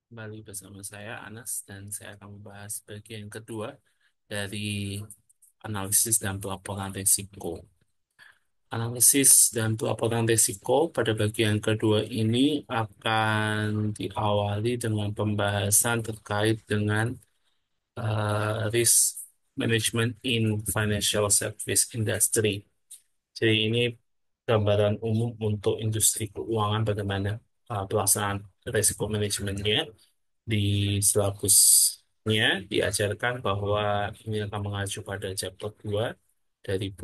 Kembali bersama saya Anas dan saya akan membahas bagian kedua dari analisis dan pelaporan risiko. Analisis dan pelaporan risiko pada bagian kedua ini akan diawali dengan pembahasan terkait dengan risk management in financial service industry. Jadi ini gambaran umum untuk industri keuangan bagaimana pelaksanaan risiko manajemennya. Di silabusnya diajarkan bahwa ini akan mengacu pada chapter 2 dari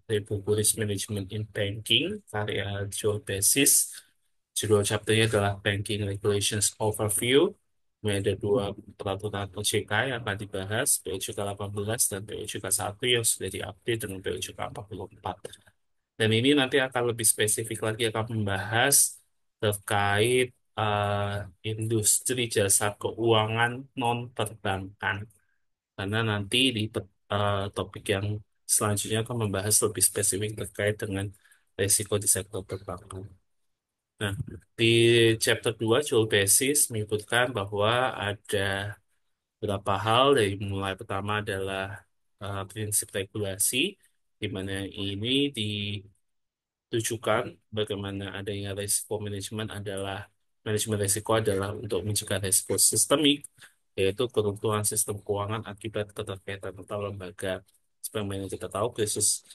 dari buku Risk Management in Banking karya Joel Basis. Judul chapternya adalah Banking Regulations Overview. Kemudian ada dua peraturan OJK yang akan dibahas, POJK 18 dan POJK 1 yang sudah diupdate dengan POJK 44. Dan ini nanti akan lebih spesifik lagi akan membahas terkait industri jasa keuangan non perbankan. Karena nanti di topik yang selanjutnya akan membahas lebih spesifik terkait dengan risiko di sektor perbankan. Nah, di chapter 2 Joel Basis menyebutkan bahwa ada beberapa hal dari mulai pertama adalah prinsip regulasi, di mana ini ditujukan bagaimana adanya risiko manajemen adalah manajemen risiko adalah untuk mencegah risiko sistemik, yaitu keruntuhan sistem keuangan akibat keterkaitan antar lembaga. Sebagaimana kita tahu, krisis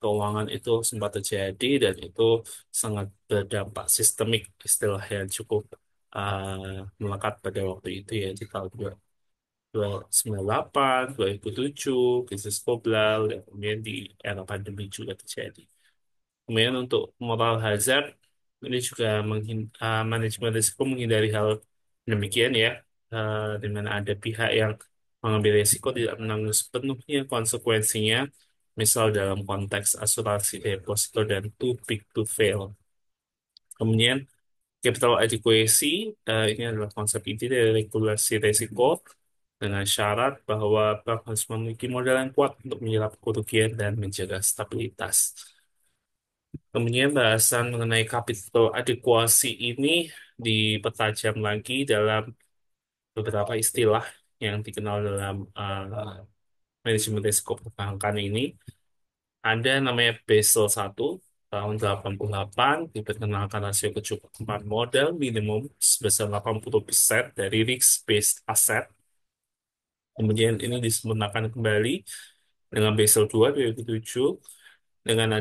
keuangan itu sempat terjadi dan itu sangat berdampak sistemik, istilah yang cukup melekat pada waktu itu ya di tahun 1998, 2007, krisis global, dan kemudian di era pandemi juga terjadi. Kemudian untuk moral hazard, ini juga manajemen risiko menghindari hal demikian ya, di mana ada pihak yang mengambil risiko tidak menanggung sepenuhnya konsekuensinya, misal dalam konteks asuransi deposito dan too big to fail. Kemudian capital adequacy, ini adalah konsep inti dari regulasi risiko dengan syarat bahwa bank harus memiliki modal yang kuat untuk menyerap kerugian dan menjaga stabilitas. Kemudian bahasan mengenai capital adequacy ini dipertajam lagi dalam beberapa istilah yang dikenal dalam manajemen risiko perbankan ini. Ada namanya Basel 1 tahun 88 diperkenalkan rasio kecukupan modal minimum sebesar 80% dari risk-based asset. Kemudian ini disempurnakan kembali dengan Basel 2 2007 dengan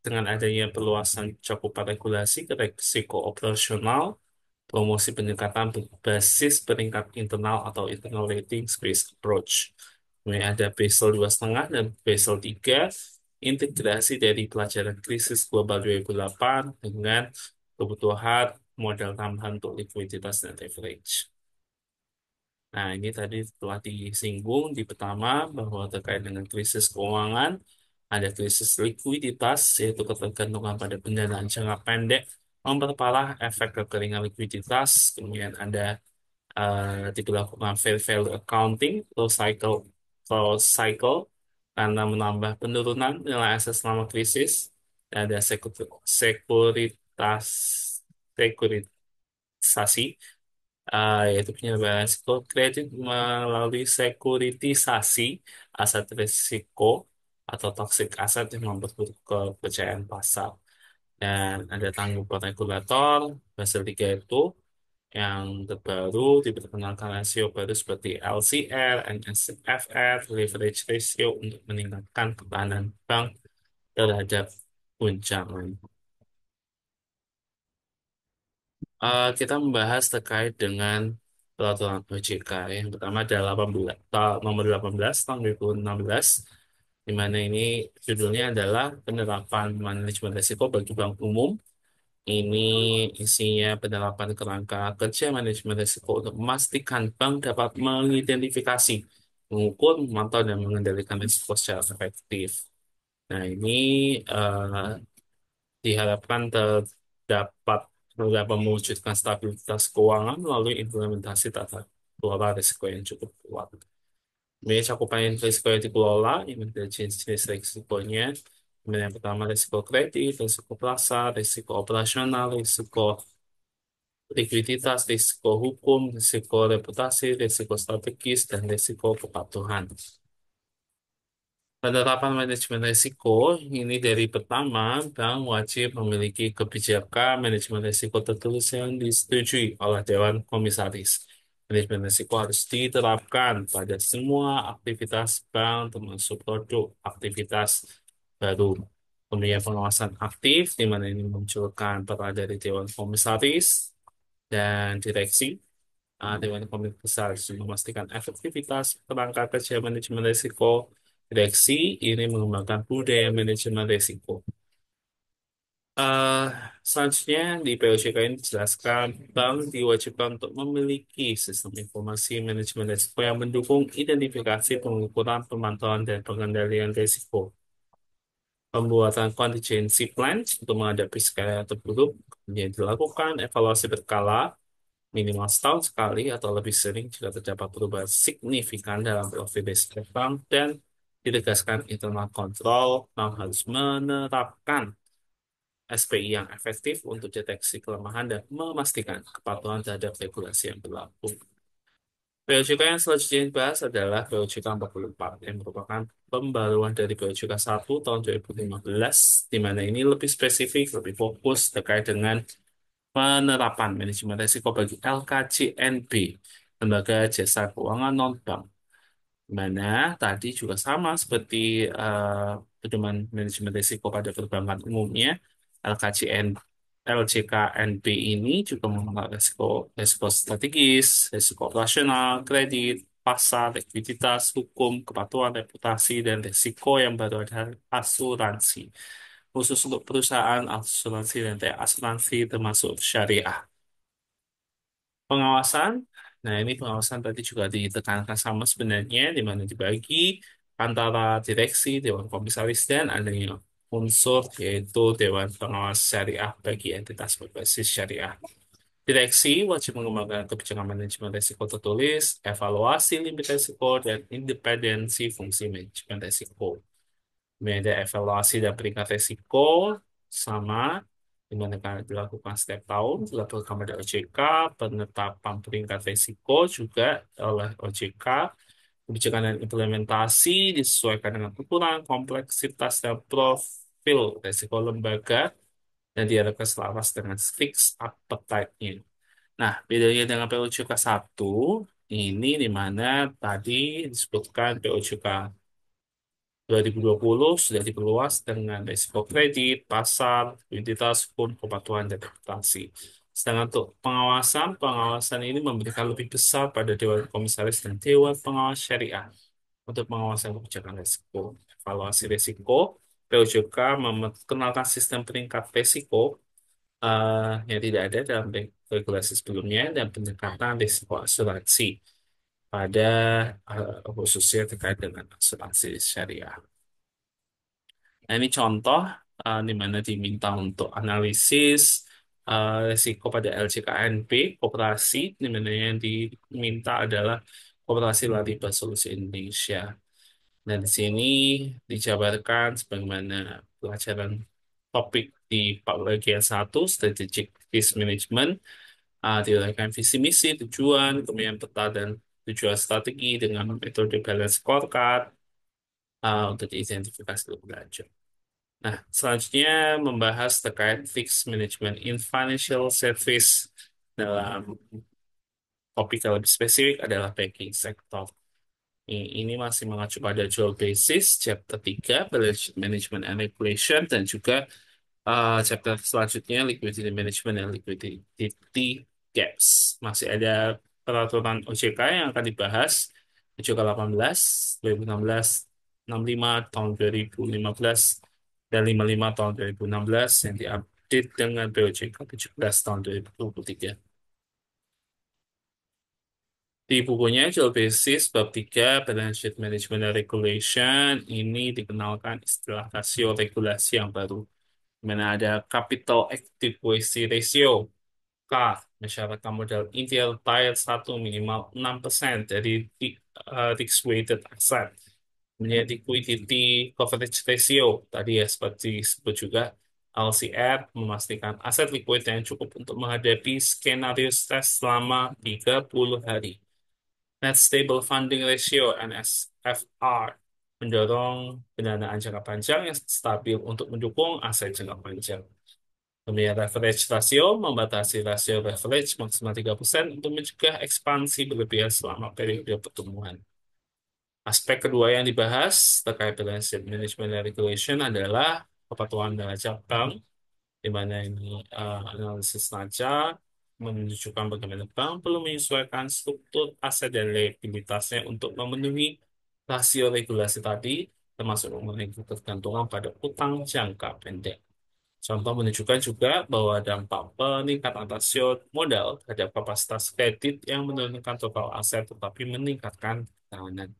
dengan adanya perluasan cakupan regulasi ke risiko operasional, promosi pendekatan berbasis peringkat internal atau internal rating based approach. Kemudian ada Basel 2,5 dan Basel 3, integrasi dari pelajaran krisis global 2008 dengan kebutuhan modal tambahan untuk likuiditas dan leverage. Nah, ini tadi telah disinggung di pertama bahwa terkait dengan krisis keuangan, ada krisis likuiditas, yaitu ketergantungan pada pendanaan jangka pendek, memperparah efek kekeringan likuiditas. Kemudian ada diberlakukan fair value accounting, low cycle, karena menambah penurunan nilai aset selama krisis. Dan ada sekuritas, sekuritasi, yaitu penyelenggaraan risiko kredit melalui sekuritisasi aset risiko atau toxic aset yang memperburuk kepercayaan pasar. Dan ada tanggung jawab regulator, Basel 3 itu yang terbaru diperkenalkan rasio baru seperti LCR, NSFR, leverage ratio untuk meningkatkan ketahanan bank terhadap guncangan. Kita membahas terkait dengan peraturan OJK. Yang pertama adalah nomor 18 tahun 2016, di mana ini judulnya adalah penerapan manajemen risiko bagi bank umum. Ini isinya penerapan kerangka kerja manajemen risiko untuk memastikan bank dapat mengidentifikasi, mengukur, memantau, dan mengendalikan risiko secara efektif. Nah, ini eh, diharapkan terdapat dapat mewujudkan stabilitas keuangan melalui implementasi tata kelola risiko yang cukup kuat. Ini cakupan risiko yang dikelola, ini ada jenis-jenis risikonya. Kemudian yang pertama risiko kredit, risiko pasar, risiko operasional, risiko likuiditas, risiko hukum, risiko reputasi, risiko strategis, dan risiko kepatuhan. Penerapan manajemen risiko ini dari pertama, bank wajib memiliki kebijakan manajemen risiko tertulis yang disetujui oleh Dewan Komisaris. Manajemen risiko harus diterapkan pada semua aktivitas bank, termasuk produk aktivitas baru. Kemudian pengawasan aktif, di mana ini memunculkan peran dari Dewan Komisaris dan Direksi. Dewan Komisaris memastikan efektivitas perangkat kerja manajemen risiko. Direksi ini mengembangkan budaya manajemen risiko. Eh, Selanjutnya di POJK ini dijelaskan bank diwajibkan untuk memiliki sistem informasi manajemen risiko yang mendukung identifikasi, pengukuran, pemantauan, dan pengendalian risiko. Pembuatan contingency plan untuk menghadapi skenario terburuk, kemudian dilakukan evaluasi berkala minimal setahun sekali atau lebih sering jika terdapat perubahan signifikan dalam profil risiko bank, dan ditegaskan internal control bank harus menerapkan SPI yang efektif untuk deteksi kelemahan dan memastikan kepatuhan terhadap regulasi yang berlaku. POJK yang selanjutnya dibahas adalah POJK 44 yang merupakan pembaruan dari POJK 1 tahun 2015, di mana ini lebih spesifik, lebih fokus terkait dengan penerapan manajemen risiko bagi LKJNB, Lembaga Jasa Keuangan Non-Bank. Mana tadi juga sama seperti pedoman manajemen risiko pada perbankan umumnya, LKJN, LJKNB ini juga mengenal risiko, risiko strategis, risiko operasional, kredit, pasar, likuiditas, hukum, kepatuhan, reputasi, dan risiko yang baru ada asuransi. Khusus untuk perusahaan asuransi dan asuransi termasuk syariah. Pengawasan, nah ini pengawasan tadi juga ditekankan sama sebenarnya, di mana dibagi antara direksi, dewan komisaris, dan adanya unsur yaitu dewan pengawas syariah bagi entitas berbasis syariah. Direksi wajib mengembangkan kebijakan manajemen risiko tertulis, evaluasi limit risiko, dan independensi fungsi manajemen risiko. Kemudian ada evaluasi dan peringkat risiko sama, di mana akan dilakukan setiap tahun, dilakukan pada OJK, penetapan peringkat risiko juga oleh OJK, kebijakan dan implementasi disesuaikan dengan ukuran, kompleksitas, dan profil risiko lembaga, dan diharapkan selaras dengan fixed appetite-nya. Nah, bedanya dengan POJK 1, ini di mana tadi disebutkan POJK 2020 sudah diperluas dengan risiko kredit, pasar, likuiditas, hukum, kepatuhan, dan reputasi. Sedangkan untuk pengawasan, pengawasan ini memberikan lebih besar pada Dewan Komisaris dan Dewan Pengawas Syariah untuk pengawasan kebijakan risiko. Evaluasi risiko, POJK memperkenalkan sistem peringkat risiko yang tidak ada dalam regulasi sebelumnya, dan pendekatan risiko asuransi pada khususnya terkait dengan asuransi syariah. Nah, ini contoh di mana diminta untuk analisis risiko pada LJKNB, koperasi, di mana yang diminta adalah Koperasi Lariba Solusi Indonesia. Dan di sini dijabarkan sebagaimana pelajaran topik di bagian 1, Strategic Risk Management, diuraikan visi misi, tujuan, kemudian peta dan tujuan strategi dengan metode balance scorecard untuk diidentifikasi lebih lanjut. Nah, selanjutnya membahas terkait fixed management in financial service. Dalam topik yang lebih spesifik adalah banking sector. Ini masih mengacu pada jual basis, chapter 3, balance sheet management and regulation, dan juga chapter selanjutnya liquidity management and liquidity gaps. Masih ada peraturan OJK yang akan dibahas, OJK 18, 2016, 65 tahun 2015, dan 55 tahun 2016 yang diupdate dengan POJK 17 tahun 2023. Di bukunya Jual Basis bab 3 Balance Sheet Management and Regulation ini dikenalkan istilah rasio regulasi yang baru, di mana ada Capital Adequacy Ratio K, mensyaratkan modal intial Tier 1 minimal 6% dari risk weighted asset. Kemudian liquidity coverage ratio tadi ya seperti disebut juga, LCR memastikan aset likuid yang cukup untuk menghadapi skenario stres selama 30 hari. Net Stable Funding Ratio (NSFR) mendorong pendanaan jangka panjang yang stabil untuk mendukung aset jangka panjang. Kemudian leverage ratio membatasi rasio leverage maksimal 3% untuk mencegah ekspansi berlebihan selama periode pertumbuhan. Aspek kedua yang dibahas terkait balance sheet management and regulation adalah kepatuhan neraca bank, di mana ini analisis neraca menunjukkan bagaimana bank perlu menyesuaikan struktur aset dan liabilitasnya untuk memenuhi rasio regulasi tadi, termasuk mengenai ketergantungan pada utang jangka pendek. Contoh menunjukkan juga bahwa dampak peningkatan rasio modal terhadap kapasitas kredit yang menurunkan total aset tetapi meningkatkan ketahanan.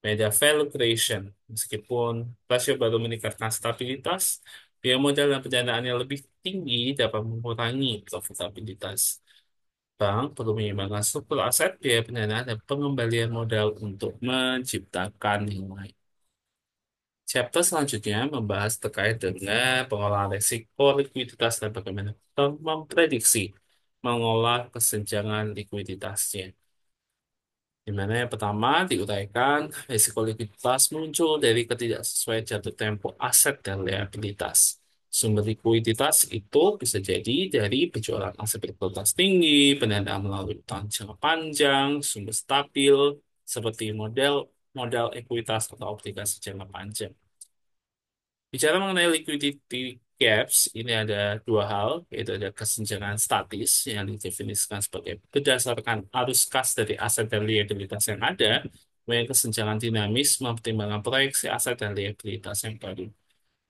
Media value creation, meskipun rasio baru meningkatkan stabilitas, biaya modal dan pendanaan yang lebih tinggi dapat mengurangi profitabilitas. Bank perlu menyeimbangkan struktur aset, biaya pendanaan, dan pengembalian modal untuk menciptakan nilai. Chapter selanjutnya membahas terkait dengan pengolahan risiko likuiditas dan bagaimana memprediksi mengolah kesenjangan likuiditasnya. Di mana yang pertama diuraikan risiko likuiditas muncul dari ketidaksesuaian jatuh tempo aset dan liabilitas. Sumber likuiditas itu bisa jadi dari penjualan aset berkualitas tinggi, pendanaan melalui utang jangka panjang, sumber stabil seperti model modal ekuitas atau obligasi jangka panjang. Bicara mengenai liquidity gaps, ini ada dua hal, yaitu ada kesenjangan statis yang didefinisikan sebagai berdasarkan arus kas dari aset dan liabilitas yang ada, kemudian kesenjangan dinamis mempertimbangkan proyeksi aset dan liabilitas yang baru.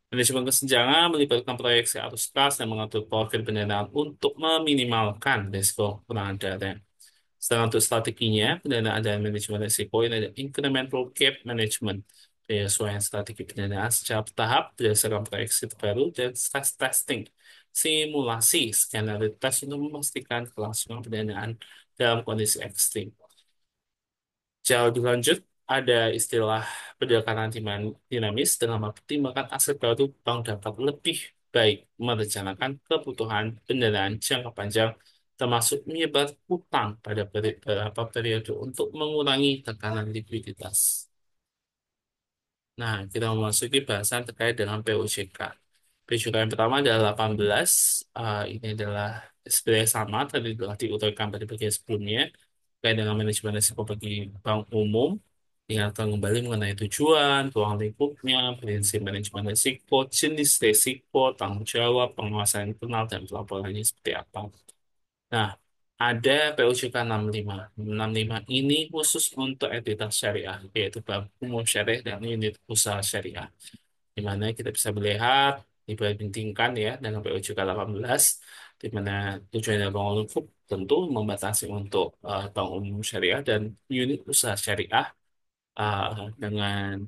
Manajemen kesenjangan melibatkan proyeksi arus kas dan mengatur profil pendanaan untuk meminimalkan risiko kekurangan dana. Sedangkan untuk strateginya, pendanaan dan manajemen risiko ini ada incremental gap management, penyesuaian strategi pendanaan secara bertahap berdasarkan proyeksi terbaru dan stress testing, simulasi skenario tes untuk memastikan kelangsungan pendanaan dalam kondisi ekstrim. Jauh lebih lanjut, ada istilah pendekatan dinamis dengan mempertimbangkan aset baru, bank dapat lebih baik merencanakan kebutuhan pendanaan jangka panjang, termasuk menyebar hutang pada beberapa periode untuk mengurangi tekanan likuiditas. Nah, kita memasuki bahasan terkait dengan POJK. POJK yang pertama adalah 18. Ini adalah sebenarnya sama, tadi telah diutarakan pada bagian sebelumnya, terkait dengan manajemen risiko bagi bank umum. Ingatkan kembali mengenai tujuan, ruang lingkupnya, prinsip manajemen risiko, jenis risiko, tanggung jawab, pengawasan internal, dan pelaporannya seperti apa. Nah, ada POJK 65. 65 ini khusus untuk entitas syariah, yaitu bank umum syariah dan unit usaha syariah. Di mana kita bisa melihat dibandingkan ya dengan POJK 18, di mana tujuan dari bank umum tentu membatasi untuk bank umum syariah dan unit usaha syariah dengan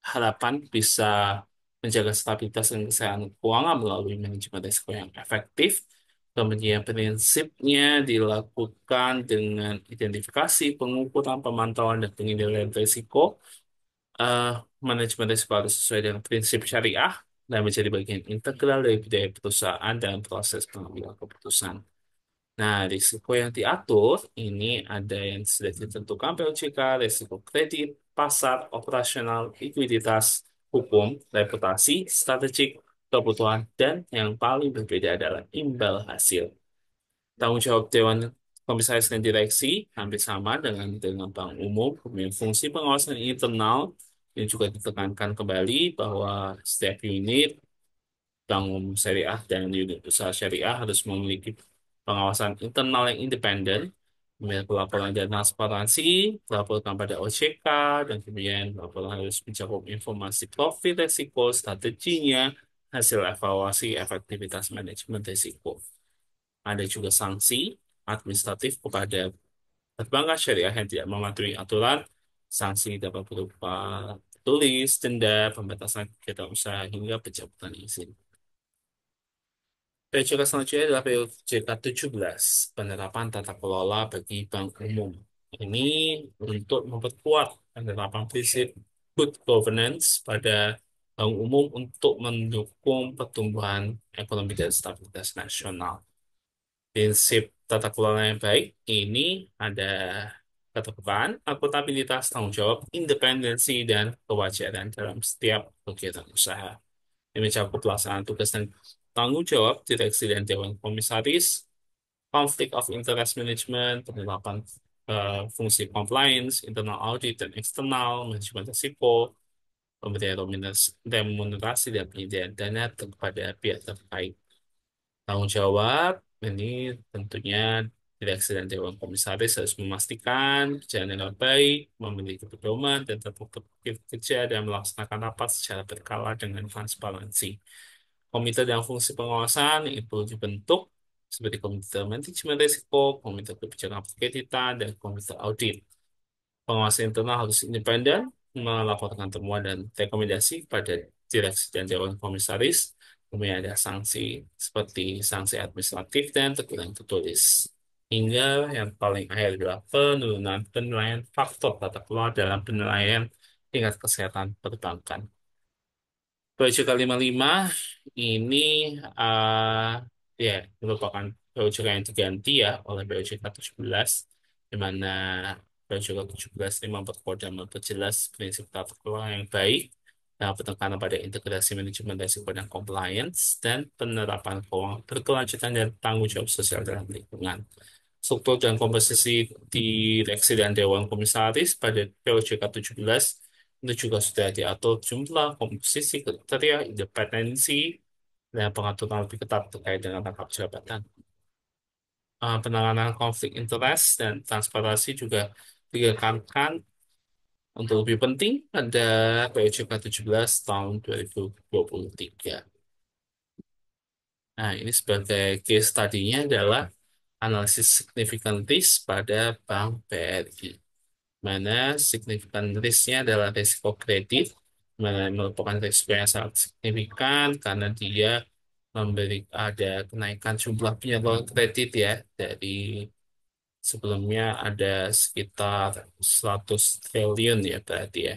harapan bisa menjaga stabilitas dan kesehatan keuangan melalui manajemen risiko yang efektif. Kemudian prinsipnya dilakukan dengan identifikasi, pengukuran, pemantauan, dan pengendalian risiko. Eh, Manajemen risiko harus sesuai dengan prinsip syariah dan menjadi bagian integral dari budaya perusahaan dan proses pengambilan keputusan. Nah, risiko yang diatur ini ada yang sudah ditentukan POJK, risiko kredit, pasar, operasional, likuiditas, hukum, reputasi, strategik, kebutuhan, dan yang paling berbeda adalah imbal hasil. Tanggung jawab Dewan Komisaris dan Direksi hampir sama dengan Bank Umum. Kemudian fungsi pengawasan internal yang juga ditekankan kembali bahwa setiap unit bank umum syariah dan unit usaha syariah harus memiliki pengawasan internal yang independen, kemudian pelaporan dan transparansi, pelaporan pada OJK, dan kemudian laporan harus mencakup informasi profil resiko, strateginya, hasil evaluasi, efektivitas manajemen risiko. Ada juga sanksi administratif kepada perbankan syariah yang tidak mematuhi aturan. Sanksi dapat berupa tulis, denda, pembatasan kegiatan usaha, hingga pencabutan izin. PJK selanjutnya adalah PJK 17, penerapan tata kelola bagi bank umum. Ini untuk memperkuat penerapan prinsip good governance pada Bank umum untuk mendukung pertumbuhan ekonomi dan stabilitas nasional. Prinsip tata kelola yang baik ini ada keterbukaan, akuntabilitas, tanggung jawab, independensi, dan kewajaran dalam setiap kegiatan usaha. Ini mencakup pelaksanaan tugas dan tanggung jawab direksi dan dewan komisaris, conflict of interest management, penerapan fungsi compliance, internal audit dan eksternal, manajemen risiko, pemberian remunerasi dan penyediaan dana kepada pihak terkait. Tanggung jawab ini tentunya direksi dan dewan komisaris harus memastikan berjalan dengan baik, memiliki pedoman dan tetap bekerja dan melaksanakan rapat secara berkala dengan transparansi. Komite dan fungsi pengawasan itu dibentuk seperti komite manajemen risiko, komite kebijakan kreditan, dan komite audit. Pengawas internal harus independen, melaporkan temuan dan rekomendasi pada direksi dan dewan komisaris. Kemudian ada sanksi seperti sanksi administratif dan teguran tertulis. Hingga yang paling akhir adalah penurunan penilaian faktor tata kelola dalam penilaian tingkat kesehatan perbankan. Proyek K55 ini ya merupakan proyek yang diganti ya oleh proyek K17, di mana proyek K17 ini memperkuat dan memperjelas prinsip tata kelola yang baik dan penekanan pada integrasi manajemen risiko dan compliance dan penerapan keuangan berkelanjutan dan tanggung jawab sosial dalam lingkungan. Struktur dan komposisi direksi dan dewan komisaris pada POJK 17 itu juga sudah diatur jumlah, komposisi, kriteria, independensi, dan pengaturan lebih ketat terkait dengan rangkap jabatan. Penanganan konflik interest dan transparansi juga ditekankan untuk lebih penting pada POJK 17 tahun 2023. Nah, ini sebagai case study-nya adalah analisis signifikan risk pada Bank BRI. Mana signifikan risknya adalah risiko kredit, mana merupakan risiko yang sangat signifikan karena dia ada kenaikan jumlah penyaluran kredit ya dari sebelumnya ada sekitar 100 triliun ya berarti ya.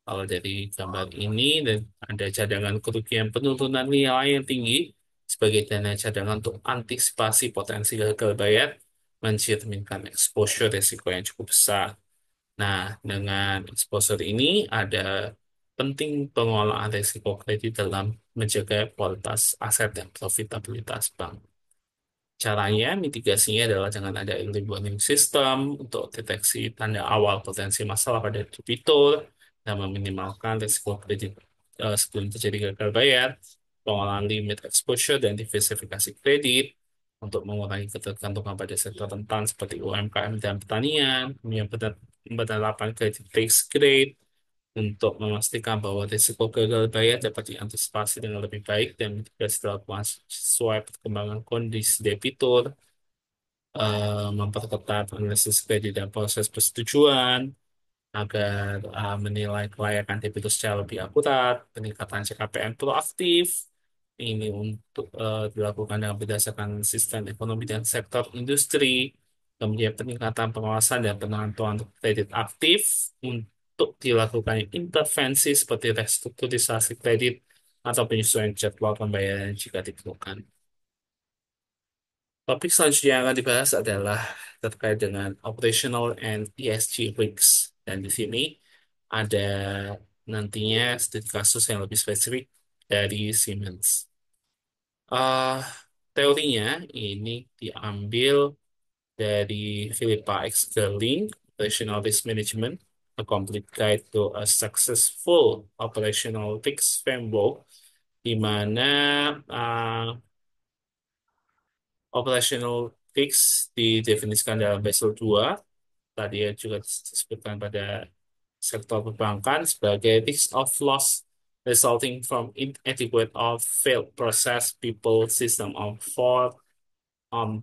Kalau dari gambar ini dan ada cadangan kerugian penurunan nilai yang tinggi sebagai dana cadangan untuk antisipasi potensi gagal bayar mencerminkan exposure risiko yang cukup besar. Nah, dengan exposure ini ada penting pengelolaan risiko kredit dalam menjaga kualitas aset dan profitabilitas bank. Caranya, mitigasinya adalah dengan ada early warning system untuk deteksi tanda awal potensi masalah pada debitur dan meminimalkan risiko kredit sebelum terjadi gagal bayar, pengelolaan limit exposure dan diversifikasi kredit untuk mengurangi ketergantungan pada sektor rentan seperti UMKM dan pertanian, kemudian penerapan kredit risk grade untuk memastikan bahwa risiko gagal bayar dapat diantisipasi dengan lebih baik dan mitigasi dilakukan sesuai perkembangan kondisi debitur, memperketat analisis kredit dan proses persetujuan agar menilai kelayakan debitur secara lebih akurat, peningkatan CKPM proaktif, ini untuk dilakukan dengan berdasarkan sistem ekonomi dan sektor industri, kemudian peningkatan pengawasan dan penentuan kredit aktif untuk dilakukan intervensi seperti restrukturisasi kredit atau penyesuaian jadwal pembayaran jika diperlukan. Topik selanjutnya yang akan dibahas adalah terkait dengan operational and ESG risks. Dan di sini ada nantinya studi kasus yang lebih spesifik dari Siemens. Ah, teorinya ini diambil dari Philippa X. Gerling, Operational Risk Management, A Complete Guide to a Successful Operational Risk Framework, di mana ah, operational risk didefinisikan dalam Basel II. Tadi ya juga disebutkan pada sektor perbankan sebagai risk of loss resulting from inadequate or failed process, people, system, or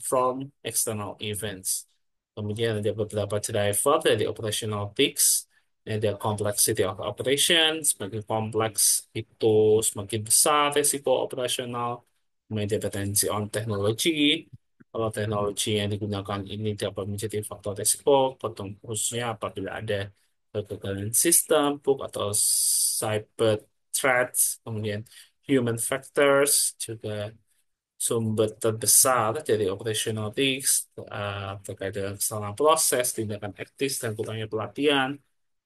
from external events. Kemudian ada beberapa driver dari operational risks. Ada complexity of operation, semakin kompleks itu semakin besar risiko operasional. Kemudian dependency on teknologi. Kalau teknologi yang digunakan ini dapat menjadi faktor risiko, khususnya apabila ada kegagalan sistem, bug atau cyber threats, kemudian human factors, juga sumber terbesar dari operational risk terkait dengan kesalahan proses, tindakan etis, dan kurangnya pelatihan,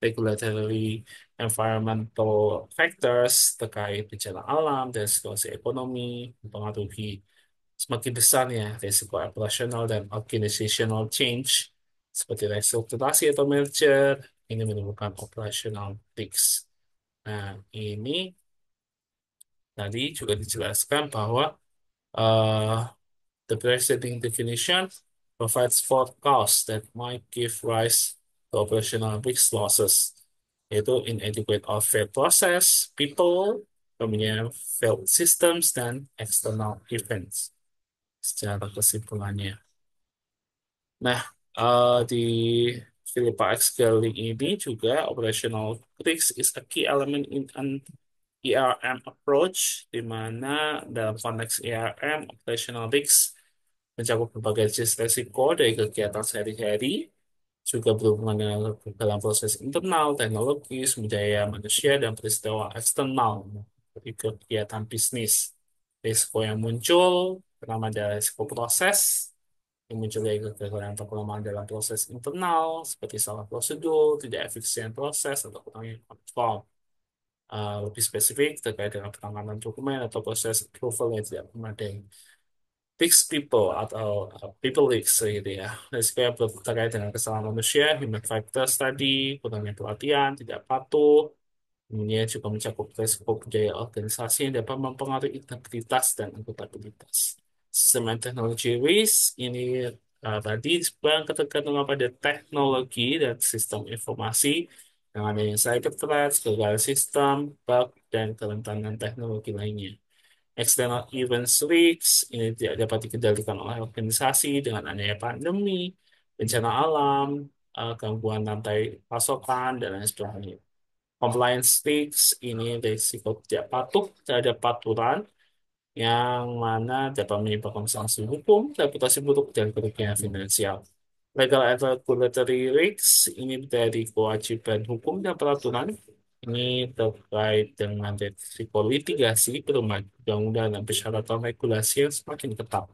regulatory environmental factors terkait bencana alam dan situasi ekonomi mempengaruhi semakin besarnya risiko operasional dan organizational change seperti restrukturasi atau merger ini menimbulkan operational risk. Nah, ini tadi juga dijelaskan bahwa uh, the preceding definition provides four causes that might give rise to operational risk losses, yaitu inadequate or failed process, people, kemudian failed systems, dan external events. Secara kesimpulannya. Nah, di Philippa X Scaling ini juga operational risk is a key element in an ERM approach, di mana dalam konteks ERM, operational risk mencakup berbagai jenis risiko dari kegiatan sehari-hari, juga berhubungan dengan dalam proses internal, teknologi, sumber daya manusia, dan peristiwa eksternal dari kegiatan bisnis. Risiko yang muncul pertama ada risiko proses, yang muncul dari kegagalan atau kelemahan dalam proses internal, seperti salah prosedur, tidak efisien proses, atau kurangnya kontrol. Lebih spesifik terkait dengan penanganan dokumen atau proses approval yang tidak memadai. Fix people atau people leaks gitu ya. Risiko yang terkait dengan kesalahan manusia, human factors tadi, kurangnya pelatihan, tidak patuh, kemudian juga mencakup risiko budaya organisasi yang dapat mempengaruhi integritas dan akuntabilitas. Sistem and technology risk ini tadi disebutkan ketergantungan pada teknologi dan sistem informasi yang ada yang cyber threats, kegagalan sistem, bug, dan kerentanan teknologi lainnya. External events risks ini tidak dapat dikendalikan oleh organisasi dengan adanya pandemi, bencana alam, gangguan rantai pasokan, dan lain sebagainya. Compliance risks ini risiko tidak patuh terhadap aturan yang mana dapat menyebabkan sanksi hukum, reputasi buruk, dan kerugian finansial. Legal and regulatory risks ini dari kewajiban hukum dan peraturan ini terkait dengan risiko litigasi, perubahan undang-undang dan persyaratan regulasi yang semakin ketat.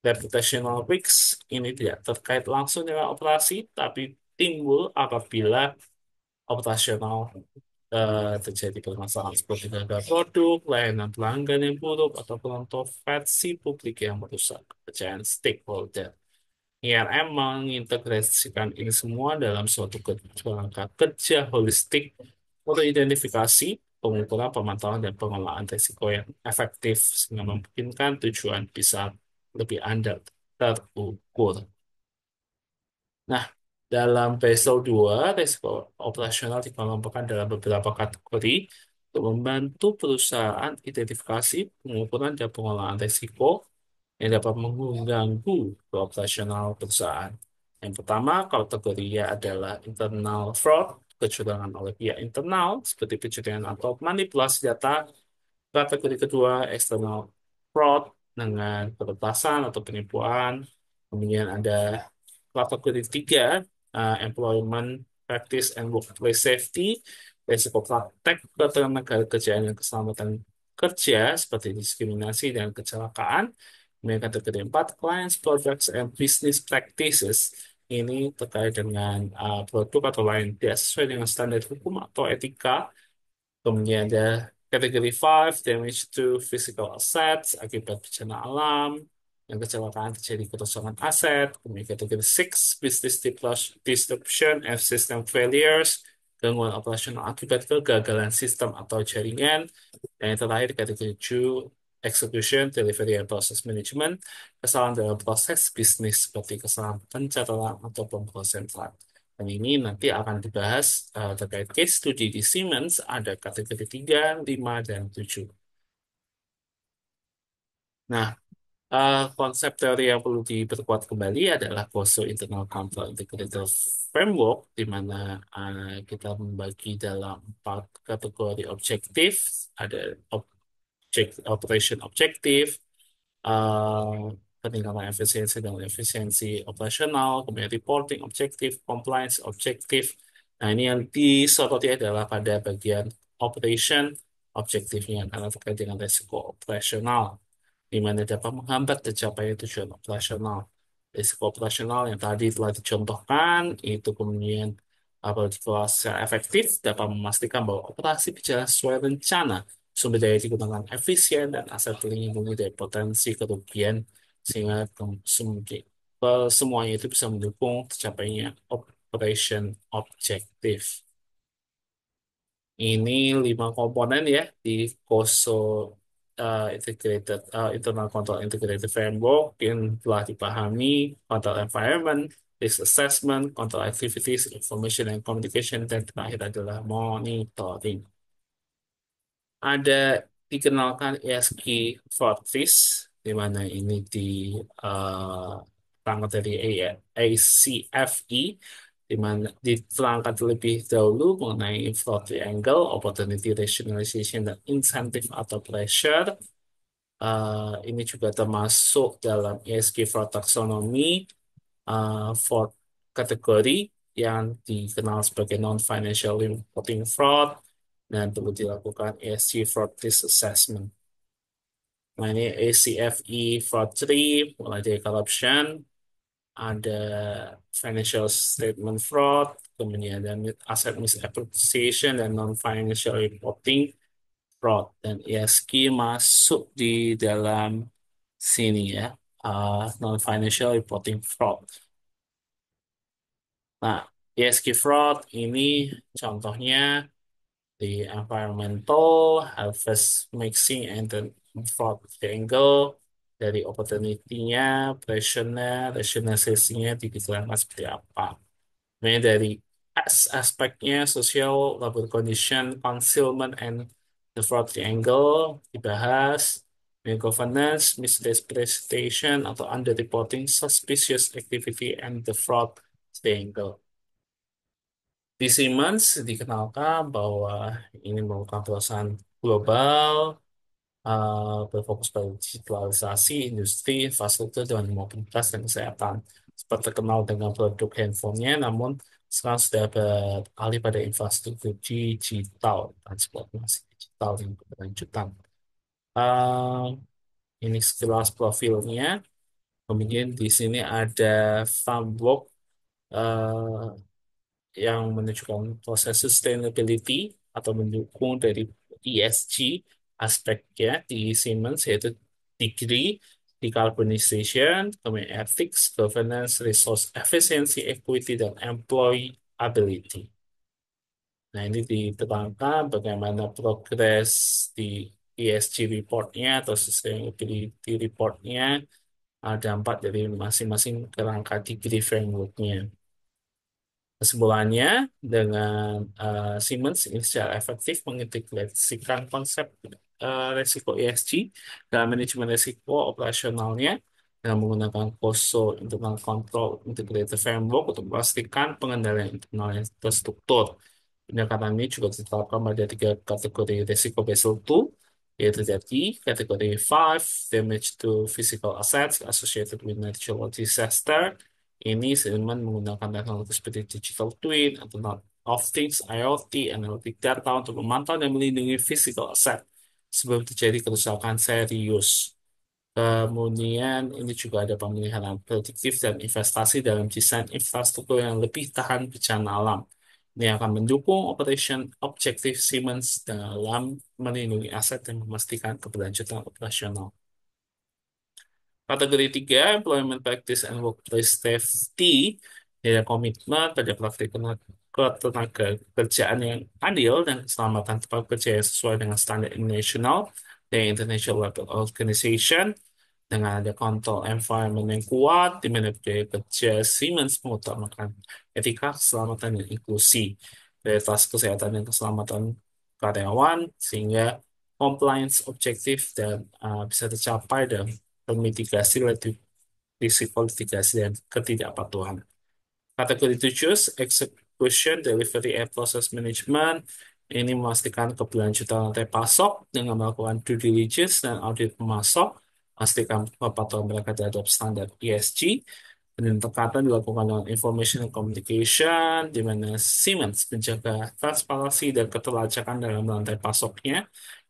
Reputational risks ini tidak terkait langsung dengan operasi, tapi timbul apabila operasional terjadi permasalahan seperti gagal produk, layanan pelanggan yang buruk, atau kontroversi publik yang merusak kepercayaan stakeholder. IRM mengintegrasikan ini semua dalam suatu kerangka kerja holistik untuk identifikasi, pengukuran, pemantauan, dan pengelolaan risiko yang efektif sehingga memungkinkan tujuan bisa lebih andal terukur. Nah, dalam Basel 2, risiko operasional dikelompokkan dalam beberapa kategori untuk membantu perusahaan identifikasi, pengukuran, dan pengelolaan risiko yang dapat mengganggu operasional perusahaan. Yang pertama, kategorinya adalah internal fraud, kecurangan oleh pihak internal, seperti pencurian atau manipulasi data. Kategori kedua, external fraud dengan peretasan atau penipuan. Kemudian ada kategori tiga, employment practice and workplace safety, risiko praktek ketenagakerjaan dan keselamatan kerja seperti diskriminasi dan kecelakaan. Kemudian kategori empat, clients, products, and business practices. Ini terkait dengan produk atau lain tidak sesuai dengan standar hukum atau etika. Kemudian ada kategori 5, damage to physical assets akibat bencana alam, yang kecelakaan terjadi kerusakan aset. Kemudian kategori 6, business disruption and system failures, gangguan operasional akibat kegagalan sistem atau jaringan. Dan yang terakhir kategori 7, execution, delivery, and process management, kesalahan dalam proses bisnis seperti kesalahan pencatatan atau pemrosesan. Dan ini nanti akan dibahas terkait case study di Siemens, ada kategori 3, 5, dan 7. Nah, konsep teori yang perlu diperkuat kembali adalah Poso Internal Control Integrated Framework, di mana kita membagi dalam 4 kategori objektif, ada operation objektif, uh, peningkatan efisiensi dan efisiensi operasional, kemudian reporting objektif, compliance objektif. Nah, ini yang disoroti adalah pada bagian operation objektifnya karena terkait dengan risiko operasional, di mana dapat menghambat tercapainya tujuan operasional. Risiko operasional yang tadi telah dicontohkan itu kemudian apabila dikelola secara efektif dapat memastikan bahwa operasi berjalan sesuai rencana, sumber daya digunakan efisien, dan aset terlindungi dari potensi kerugian sehingga semuanya itu bisa mendukung tercapainya operation objektif. Ini 5 komponen ya di COSO Internal Control Integrated Framework yang telah dipahami: control environment, risk assessment, control activities, information and communication, dan terakhir adalah monitoring. Ada dikenalkan ESG fraud risk, di mana ini terangkat dari ACFE, di mana diterangkan terlebih dahulu mengenai fraud triangle, opportunity rationalization, dan incentive atau pressure. Ini juga termasuk dalam ESG fraud taxonomy, fraud kategori yang dikenal sebagai non-financial reporting fraud, dan perlu dilakukan ESG fraud risk assessment. Nah, ini ACFE fraud 3, mulai dari corruption, ada financial statement fraud, kemudian ada asset misappropriation, dan non-financial reporting fraud. Dan ESG masuk di dalam sini ya, non-financial reporting fraud. Nah, ESG fraud ini contohnya di environmental, harvest mixing, and then fraud triangle, dari opportunity-nya, pressure-nya, rationalisasinya dikeluarkan seperti apa. Kemudian dari aspeknya social, labor condition, concealment, and the fraud triangle dibahas. Kemudian governance, misrepresentation atau underreporting, suspicious activity, and the fraud triangle. Di Siemens dikenalkan bahwa ini merupakan perusahaan global, berfokus pada digitalisasi, industri, infrastruktur, dan mobilitas dan kesehatan. Seperti terkenal dengan produk handphonenya, namun sekarang sudah beralih pada infrastruktur digital, transformasi digital yang berkelanjutan. Eh, ini sekilas profilnya. Kemudian di sini ada framework yang menunjukkan proses sustainability atau mendukung dari ESG aspeknya di Siemens, yaitu degree, decarbonization, kemudian ethics, governance, resource efficiency, equity, dan employability. Nah, ini diterangkan bagaimana progres di ESG reportnya atau sustainability reportnya, dampak dari masing-masing kerangka degree frameworknya. Kesimpulannya, dengan Siemens ini secara efektif mengintegrasikan konsep resiko ESG dalam manajemen resiko operasionalnya dengan menggunakan COSO Internal Control Integrated Framework untuk memastikan pengendalian internal yang terstruktur. Pendekatan ini juga ditetapkan pada 3 kategori resiko Basel II, yaitu tadi kategori 5, damage to physical assets associated with natural disaster. Ini Siemens menggunakan teknologi seperti digital twin, Internet of Things, IoT, analytic data untuk memantau dan melindungi physical asset sebelum terjadi kerusakan serius. Kemudian ini juga ada pemeliharaan prediktif dan investasi dalam desain infrastruktur yang lebih tahan bencana alam. Ini akan mendukung operation objektif Siemens dalam melindungi aset dan memastikan keberlanjutan operasional. Kategori 3, Employment Practice and Workplace Safety, ya komitmen pada praktik ketenaga kerjaan yang adil dan keselamatan tempat kerja yang sesuai dengan standar nasional dan international level organization, dengan ada kontrol environment yang kuat, di mana budaya kerja Siemens mengutamakan etika, keselamatan, dan inklusi, prioritas kesehatan dan keselamatan karyawan, sehingga compliance objektif dan bisa tercapai dan memitigasi risiko litigasi dan ketidakpatuhan. Kategori 7, execution, delivery, and process management. Ini memastikan keberlanjutan rantai pasok dengan melakukan due diligence dan audit pemasok, pastikan kepatuhan mereka terhadap standar ESG, dan tekanan dilakukan dengan information and communication, di mana Siemens menjaga transparansi dan ketelacakan dalam rantai pasoknya,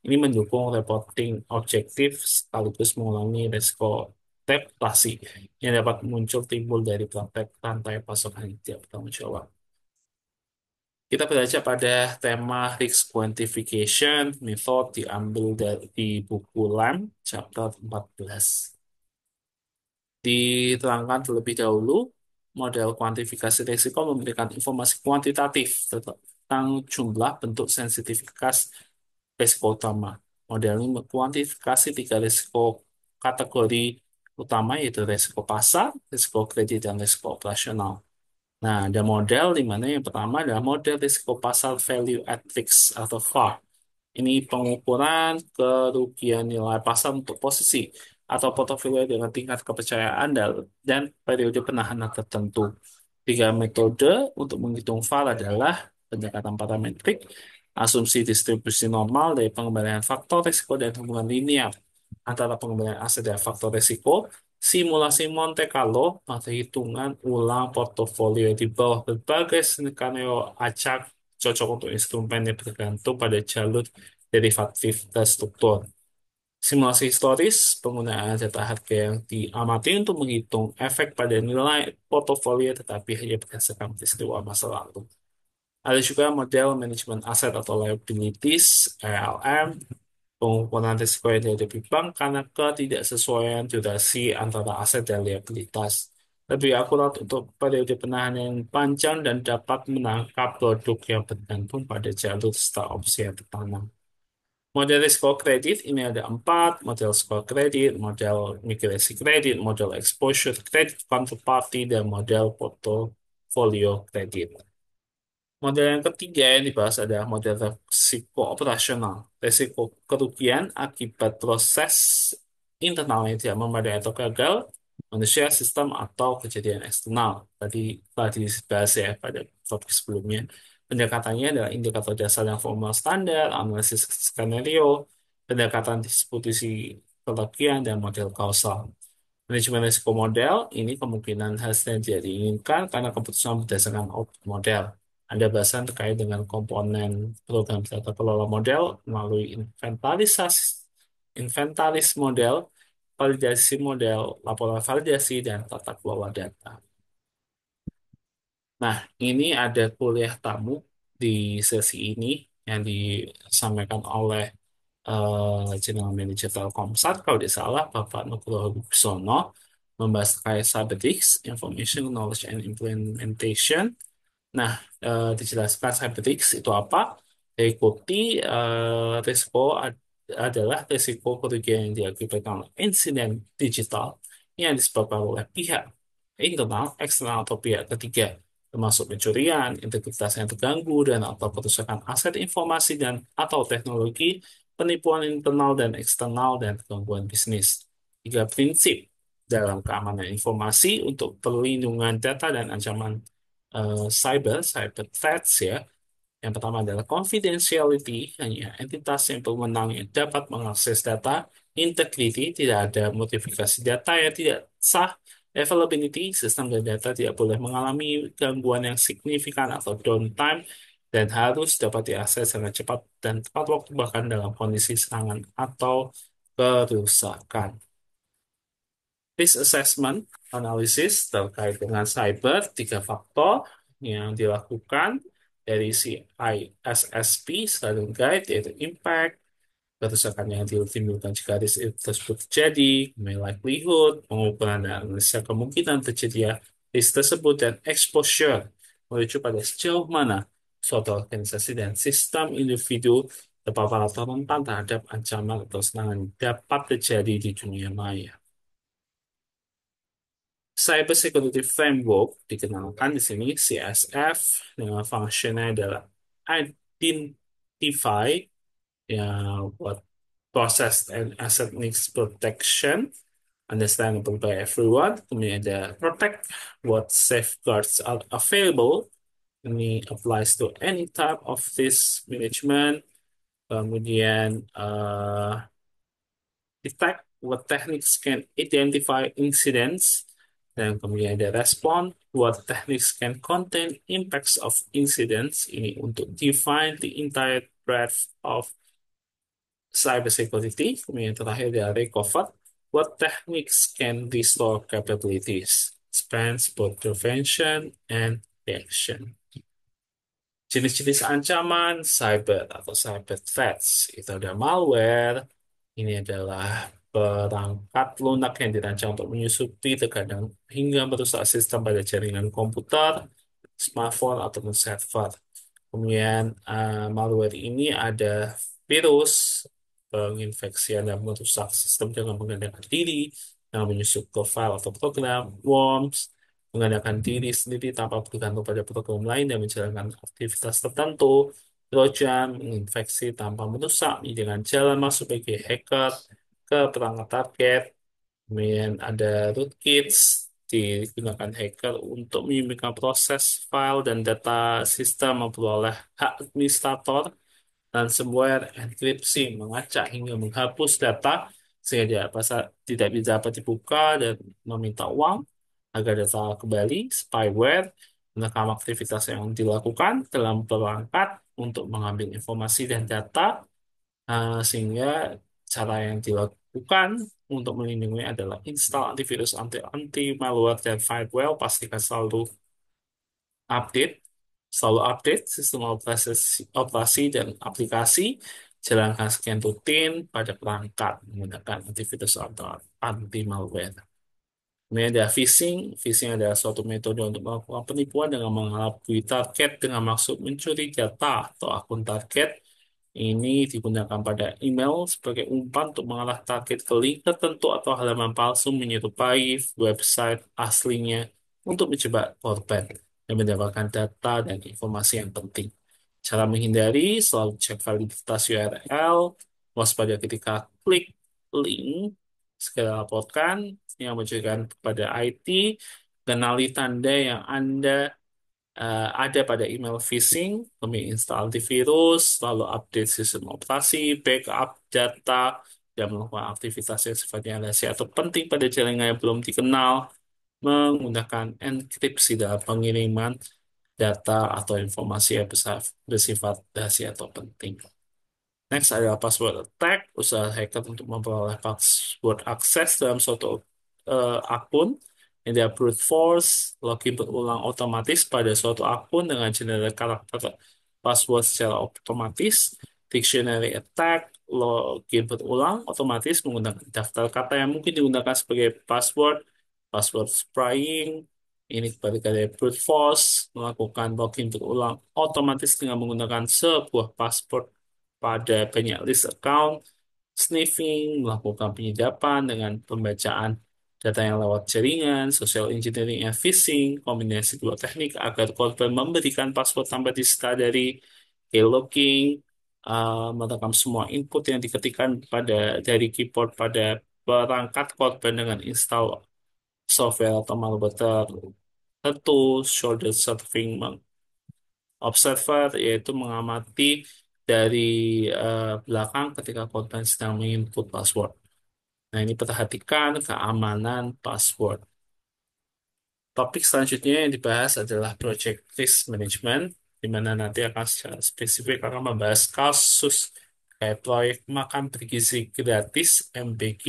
Ini mendukung reporting objektif sekaligus mengurangi risiko reputasi yang dapat muncul timbul dari praktek rantai pasokan yang tidak bertanggung jawab. Kita belajar pada tema risk quantification, method diambil dari buku LAM, chapter 14. Diterangkan terlebih dahulu, model kuantifikasi risiko memberikan informasi kuantitatif tentang jumlah bentuk sensitivitas risiko utama. Model ini mengkuantifikasi tiga risiko kategori utama, yaitu risiko pasar, risiko kredit, dan risiko operasional. Nah, ada model di mana yang pertama adalah model risiko pasar value at risk atau VaR. Ini pengukuran kerugian nilai pasar untuk posisi atau portofolio dengan tingkat kepercayaan dan periode penahanan tertentu. Tiga metode untuk menghitung VaR adalah pendekatan parametrik, asumsi distribusi normal dari pengembalian faktor risiko dan hubungan linear antara pengembalian aset dan faktor risiko, simulasi Monte Carlo atau hitungan ulang portofolio di bawah berbagai skenario acak cocok untuk instrumen yang bergantung pada jalur derivatif terstruktur. Simulasi historis, penggunaan data harga yang diamati untuk menghitung efek pada nilai portofolio tetapi hanya berdasarkan peristiwa masa lalu. Ada juga model manajemen aset atau liabilities, ALM, pengukuran risiko yang dihadapi bank karena ketidaksesuaian durasi antara aset dan liabilitas. Lebih akurat untuk periode penahanan yang panjang dan dapat menangkap produk yang bergantung pada jalur setelah opsi yang tertanam. Model risiko kredit ini ada empat, model skor kredit, model migrasi kredit, model exposure kredit counterparty, dan model portofolio kredit. Model yang ketiga yang dibahas adalah model risiko operasional. Risiko kerugian akibat proses internal yang tidak memadai atau gagal, manusia, sistem, atau kejadian eksternal. Tadi telah dibahas ya pada topik sebelumnya. Pendekatannya adalah indikator dasar yang formal standar, analisis skenario, pendekatan distribusi kerugian, dan model kausal. Manajemen risiko model ini kemungkinan hasilnya tidak diinginkan karena keputusan berdasarkan output model. Ada bahasan terkait dengan komponen program data kelola model melalui inventaris model, validasi model, laporan validasi, dan tata kelola data. Nah, ini ada kuliah tamu di sesi ini yang disampaikan oleh General Manager Telkomsat, kalau tidak salah, Bapak Nugroho Wibisono, membahas terkait Cyberdesk, Information, Knowledge, and Implementation. Nah, dijelaskan Cyberdesk itu apa? Ikuti risiko adalah risiko kerugian yang diakibatkan oleh insiden digital yang disebabkan oleh pihak internal, eksternal, atau pihak ketiga, termasuk pencurian, integritas yang terganggu, dan atau kerusakan aset informasi dan atau teknologi, penipuan internal dan eksternal, dan gangguan bisnis. Tiga prinsip dalam keamanan informasi untuk perlindungan data dan ancaman cyber threats ya. Yang pertama adalah confidentiality, hanya entitas yang berwenang yang dapat mengakses data, integrity, tidak ada modifikasi data yang tidak sah, availability, sistem dan data tidak boleh mengalami gangguan yang signifikan atau downtime, dan harus dapat diakses dengan cepat dan tepat waktu bahkan dalam kondisi serangan atau kerusakan. Risk assessment analysis terkait dengan cyber, tiga faktor yang dilakukan dari CISSP, Silent Guide, yaitu impact, kerusakan yang ditimbulkan jika risk tersebut terjadi, likelihood, pengukuran dan analisa kemungkinan terjadinya risk tersebut, dan exposure, merujuk pada sejauh mana suatu organisasi dan sistem individu terpapar atau rentan terhadap ancaman atau serangan dapat terjadi di dunia maya. Cyber Security Framework dikenalkan di sini CSF dengan fungsinya adalah identify ya what process and asset needs protection understandable by everyone. Kemudian ada protect what safeguards are available. Ini applies to any type of risk management. Kemudian detect what techniques can identify incidents, dan kemudian ada respond what techniques can contain impacts of incidents, ini untuk define the entire breadth of cyber security, kemudian terakhir ada recover. What techniques can restore capabilities? Spans both prevention and reaction. Jenis-jenis ancaman cyber atau cyber threats itu ada malware. Ini adalah perangkat lunak yang dirancang untuk menyusupi, terkadang hingga merusak sistem pada jaringan komputer, smartphone, ataupun server. Kemudian malware ini ada virus, penginfeksian dan merusak sistem dengan menggunakan diri, yang menyusup ke file atau program, worms, mengandalkan diri sendiri tanpa bergantung pada program lain dan menjalankan aktivitas tertentu. Trojan menginfeksi tanpa merusak dengan jalan masuk bagi hacker ke perangkat target. Kemudian ada rootkits digunakan hacker untuk menyembunyikan proses file dan data sistem memperoleh hak administrator. Ransomware enkripsi mengacak hingga menghapus data sehingga tidak bisa dapat dibuka dan meminta uang agar data kembali. Spyware merekam aktivitas yang dilakukan dalam perangkat untuk mengambil informasi dan data, sehingga cara yang dilakukan untuk melindungi adalah install antivirus, anti malware dan firewall. Pastikan update selalu update sistem operasi dan aplikasi. Jalankan scan rutin pada perangkat menggunakan antivirus atau anti malware. Kemudian ada phishing. Phishing adalah suatu metode untuk melakukan penipuan dengan mengelabui target dengan maksud mencuri data atau akun target. Ini digunakan pada email sebagai umpan untuk mengarah target ke link tertentu atau halaman palsu menyerupai website aslinya untuk menjebak korban dan mendapatkan data dan informasi yang penting. Cara menghindari, selalu cek validitas URL, waspada ketika klik link, segera laporkan yang mencurigakan kepada IT, kenali tanda yang ada pada email phishing, kami install antivirus, lalu update sistem operasi, backup data, dan melakukan aktivitas yang sifatnya rahasia atau penting pada jaringan yang belum dikenal, menggunakan enkripsi dalam pengiriman data atau informasi yang bersifat rahasia atau penting. Next adalah password attack, usaha hacker untuk memperoleh password akses dalam suatu akun. Yang dia brute force, login berulang otomatis pada suatu akun dengan generate karakter password secara otomatis. Dictionary attack, login berulang otomatis menggunakan daftar kata yang mungkin digunakan sebagai password. Password spying, ini kembali dari brute force, melakukan login berulang otomatis dengan menggunakan sebuah password pada banyak list account. Sniffing, melakukan penyadapan dengan pembacaan data yang lewat jaringan. Social engineering and phishing, kombinasi dua teknik agar korban memberikan password tanpa disadari. Keyloging, merekam semua input yang diketikkan dari keyboard pada perangkat korban dengan install software atau malware tertentu. Shoulder surfing, observer, yaitu mengamati dari belakang ketika korban sedang menginput password. Nah, ini perhatikan keamanan password. Topik selanjutnya yang dibahas adalah Project Risk Management, di mana nanti akan secara spesifik akan membahas kasus kayak proyek makan bergizi gratis MBG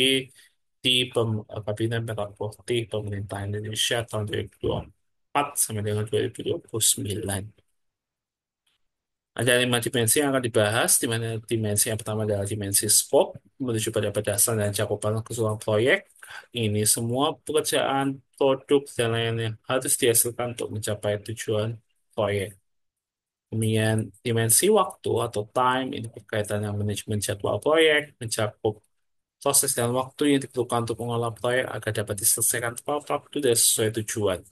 di Kabinet Merah Putih Pemerintah Indonesia tahun 2024 sampai dengan 2029. Ada 5 dimensi yang akan dibahas, di mana dimensi yang pertama adalah dimensi scope, menuju pada batasan dan cakupan keseluruhan proyek. Ini semua pekerjaan, produk, dan lain-lain yang harus dihasilkan untuk mencapai tujuan proyek. Kemudian dimensi waktu atau time, ini berkaitan dengan manajemen jadwal proyek, mencakup proses dan waktu yang diperlukan untuk mengolah proyek agar dapat diselesaikan tepat waktu dan sesuai tujuan.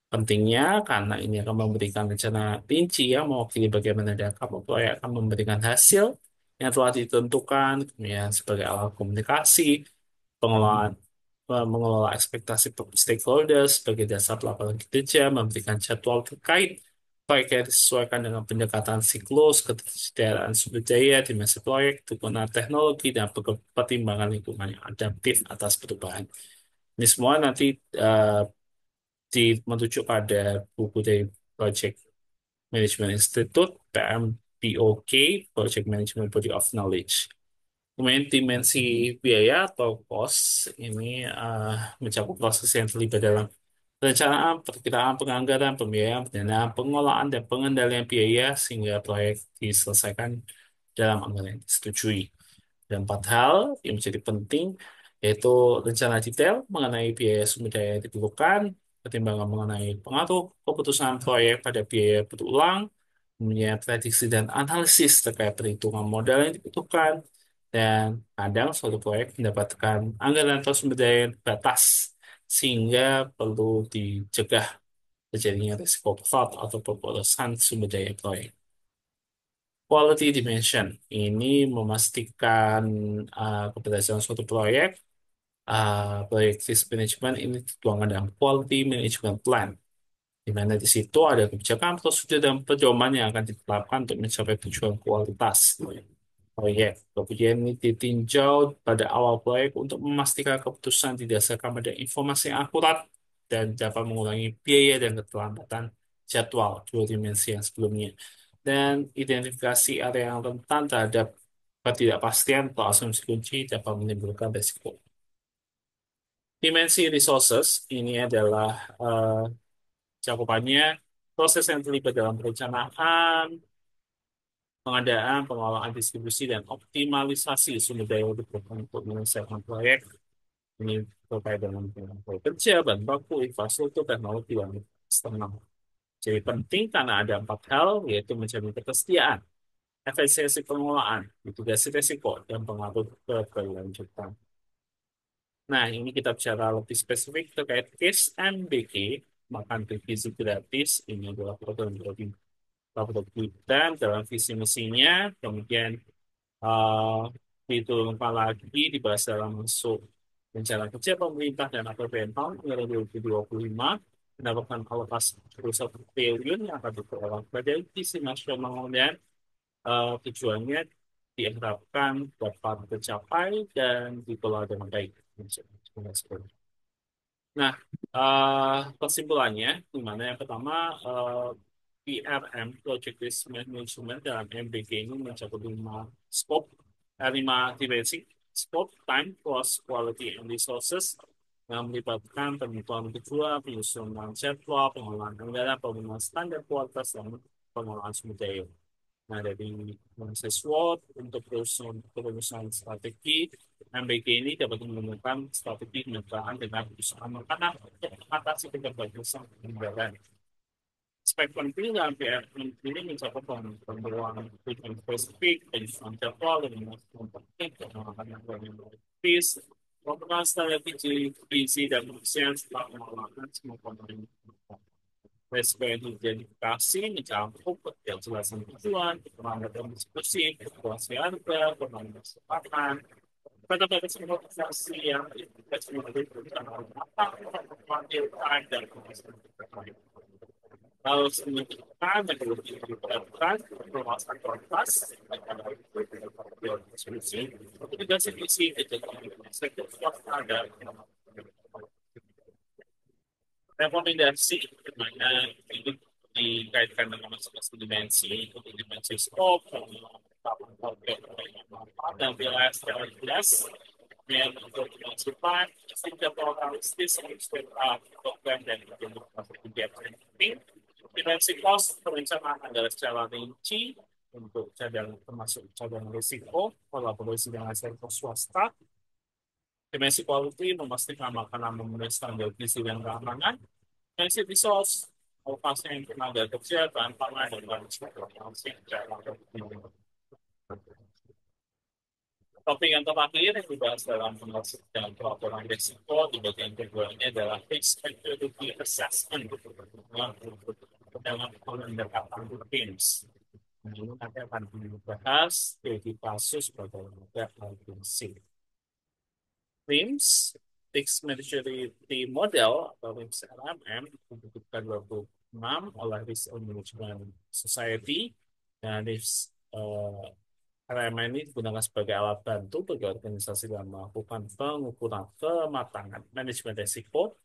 Pentingnya karena ini akan memberikan rencana rinci yang mewakili bagaimana dianggap proyek akan memberikan hasil yang telah ditentukan, kemudian sebagai alat komunikasi, pengelolaan mengelola ekspektasi stakeholders sebagai dasar pelaporan kinerja, memberikan jadwal terkait proyek yang disesuaikan dengan pendekatan siklus, ketersediaan sumber daya, dimensi proyek, dukungan teknologi, dan pertimbangan lingkungan yang adaptif atas perubahan. Ini semua nanti eh, merujuk pada buku dari Project Management Institute, PMBOK, Project Management Body of Knowledge. Kemudian dimensi biaya atau cost ini mencakup proses yang terlibat dalam perencanaan, perkiraan penganggaran, pembiayaan, pendanaan, pengolahan, dan pengendalian biaya sehingga proyek diselesaikan dalam anggaran yang disetujui. Ada empat hal yang menjadi penting, yaitu rencana detail mengenai biaya sumber daya yang diperlukan, pertimbangan mengenai pengaruh keputusan proyek pada biaya berulang, kemudian prediksi dan analisis terkait perhitungan modal yang dibutuhkan, dan kadang suatu proyek mendapatkan anggaran atau sumber daya yang terbatas, sehingga perlu dicegah terjadinya risiko fraud atau pemborosan sumber daya proyek. Quality dimension ini memastikan keberhasilan suatu proyek. Proyek risk management ini dituangkan dalam quality management plan, di mana di situ ada kebijakan, prosedur, dan pedoman yang akan ditetapkan untuk mencapai tujuan kualitas proyek. Kemudian ini ditinjau pada awal proyek untuk memastikan keputusan didasarkan pada informasi yang akurat dan dapat mengurangi biaya dan keterlambatan jadwal dua dimensi yang sebelumnya. Dan identifikasi area yang rentan terhadap ketidakpastian atau asumsi kunci dapat menimbulkan risiko. Dimensi resources ini adalah cakupannya proses yang terlibat dalam perencanaan, pengadaan, pengelolaan distribusi, dan optimalisasi sumber daya yang diperlukan untuk menyelesaikan proyek. Ini terkait dengan proyek kerja, bahan baku, infrastruktur, teknologi, dan eksternal. Jadi penting karena ada empat hal, yaitu menjamin ketersediaan, efisiensi pengelolaan, mitigasi risiko, dan pengaruh keberlanjutan. Nah, ini kita bicara lebih spesifik terkait case MBK, makan bergizi gratis. Ini adalah program dari Bapak dan dalam visi misinya, kemudian uh, diturunkan lagi, dibahas dalam masuk rencana kerja pemerintah dan APBN tahun 2025, mendapatkan alokasi 1 triliun yang akan dikelola pada visi nasional dan tujuannya diharapkan dapat tercapai dan dikelola dengan baik. Nah, kesimpulannya, di mana yang pertama, PRM, Project Risk Management dalam MBG ini mencakup 5 scope, 5 dimensi, scope, time, cost, quality, and resources, yang melibatkan penentuan kedua, penyusunan jadwal, pengelolaan anggaran, pemenuhan standar kualitas, dan pengelolaan sumber daya. Nah, dari proses SWOT untuk perusahaan strategi, MBG ini dapat menemukan strategi penyertaan dengan perusahaan makanan untuk mengatasi keterbatasan anggaran. Aspek penting dalam PM ini mencapai pembuatan tujuan spesifik, penyusunan jadwal, dan memastikan penting pengembangan yang berlapis, pembuatan strategi, visi, dan efisien setelah pengelolaan semua komponen. Resiko yang diidentifikasi mencakup kejelasan tujuan, penanganan diskusi, kalkulasi harga, penanganan kesepakatan, batas investasi yang investasi memberikan apa, kuantitas dan kemasan terkait. Kalau signifikan dan diperlukan permasalahan kualitas, solusi, mitigasi visi, sektor swasta dan rekomendasi mana ini dikaitkan dengan masing-masing dimensi, untuk dimensi skop, dan wilayah secara jelas, dan untuk dimensi plan, sehingga realistis, program dan kegiatan penting. Dimensi cost, perencanaan anggaran secara rinci untuk cadangan termasuk cadangan risiko, kolaborasi dengan sektor swasta. Dimensi quality memastikan makanan memenuhi standar gizi dan keamanan. Dimensi resource, alokasi yang tenaga kerja, bahan pangan, dan bahan transportasi. Topik yang terakhir yang dibahas dalam penelitian dan pelaporan risiko di bagian kedua ini adalah expectability assessment dalam pendekatan teams. Ini nanti akan dibahas di kasus pada prinsip. RIMS, Risk Maturity Model atau RIMS LMM dibentukkan 2006 oleh Risk Management Society, dan Risk LMM ini digunakan sebagai alat bantu bagi organisasi dalam melakukan pengukuran kematangan manajemen risiko.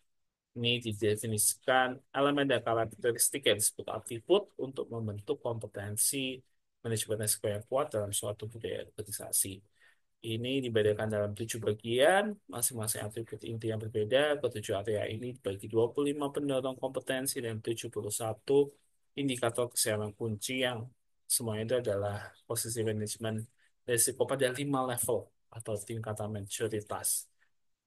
Ini didefinisikan elemen dan karakteristik yang disebut atribut untuk membentuk kompetensi manajemen risiko yang kuat dalam suatu budaya organisasi. Ini dibedakan dalam 7 bagian, masing-masing atribut inti yang berbeda. Ketujuh area ini dibagi 25 pendorong kompetensi dan 71 indikator kesiapan kunci yang semuanya itu adalah posisi manajemen risiko pada 5 level atau tingkatan maturitas.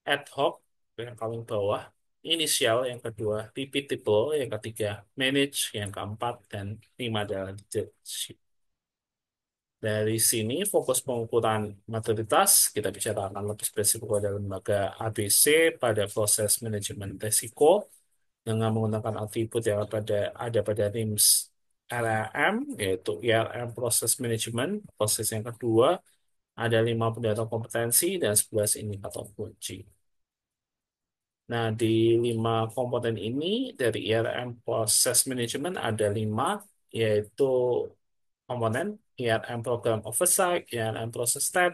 Ad hoc yang paling bawah, inisial yang kedua, repeatable yang ketiga, manage yang keempat, dan 5 adalah leadership. Dari sini fokus pengukuran maturitas, kita bicara akan lebih spesifik pada lembaga ABC pada proses manajemen risiko dengan menggunakan atribut yang ada pada RIMS LRM, yaitu IRM Proses Management. Proses yang kedua ada 5 pendata kompetensi dan 11 indikator kunci. Nah, di 5 komponen ini dari IRM Proses Management ada 5, yaitu komponen IRM Program Oversight, IRM Process Step,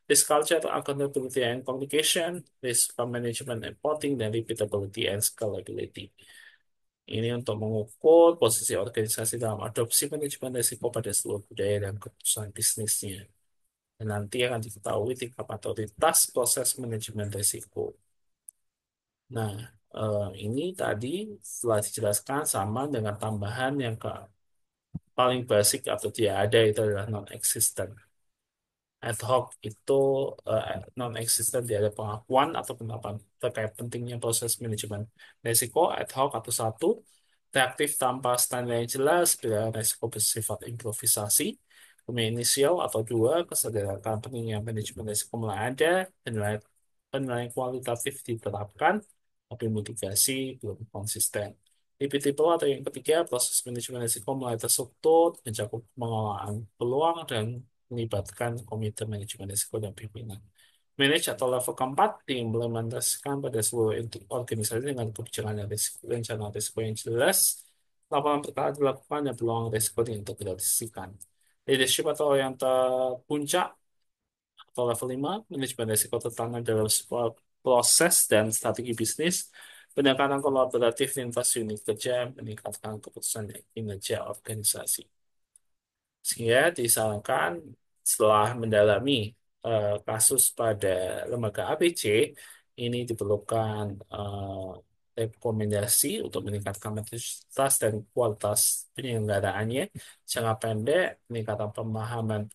Risk Culture, Accountability and Communication, Risk Management and Reporting, dan Repeatability and Scalability. Ini untuk mengukur posisi organisasi dalam adopsi manajemen risiko pada seluruh budaya dan keputusan bisnisnya. Dan nanti akan diketahui tingkat maturitas proses manajemen risiko. Nah, ini tadi setelah dijelaskan sama dengan tambahan yang paling basic atau tidak ada itu adalah non-existent. Ad hoc itu non-existent, dia ada pengakuan atau pendapat terkait pentingnya proses manajemen risiko ad hoc atau satu, reaktif tanpa standar yang jelas bila risiko bersifat improvisasi. Kemudian inisial atau dua, kesadaran pentingnya manajemen risiko mulai ada, penilaian penilaian kualitatif diterapkan, tapi mitigasi belum konsisten. Repeatable atau yang ketiga, proses manajemen risiko mulai terstruktur, mencakup pengelolaan peluang dan melibatkan komite manajemen risiko dan pimpinan. Manage atau level keempat diimplementasikan pada seluruh organisasi dengan kebijakan dan risiko, rencana risiko yang jelas, laporan berkala dilakukan, dan peluang risiko diintegrasikan. Leadership atau yang terpuncak atau level 5 manajemen risiko tertanam dalam sebuah proses dan strategi bisnis, pendekatan kolaboratif lintas unit kerja, meningkatkan keputusan dan kinerja organisasi. Sehingga disarankan setelah mendalami kasus pada lembaga ABC, ini diperlukan rekomendasi untuk meningkatkan maturitas dan kualitas penyelenggaraannya. Jangka pendek, peningkatan pemahaman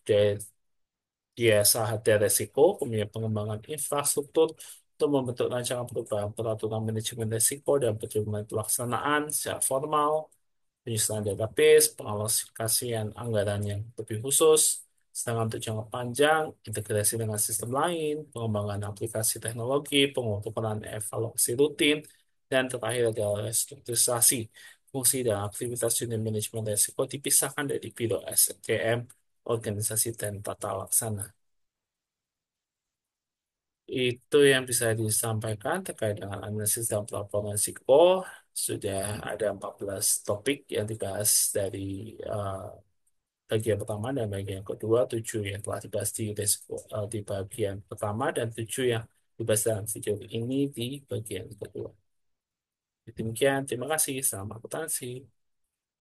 sadar resiko, kemudian pengembangan infrastruktur untuk membentuk rancangan perubahan peraturan manajemen resiko dan pedoman pelaksanaan secara formal, penyusunan database, pengalokasian anggaran yang lebih khusus. Sedangkan untuk jangka panjang, integrasi dengan sistem lain, pengembangan aplikasi teknologi, pengukuran evaluasi rutin, dan terakhir adalah restrukturisasi fungsi dan aktivitas unit manajemen risiko dipisahkan dari biro SDM, organisasi, dan tata laksana. Itu yang bisa disampaikan terkait dengan analisis dan pelaporan risiko. Sudah ada 14 topik yang dibahas dari bagian pertama dan bagian kedua, 7 yang telah dibahas di bagian pertama, dan 7 yang dibahas dalam video ini di bagian kedua. Demikian, terima kasih. Selamat akuntansi.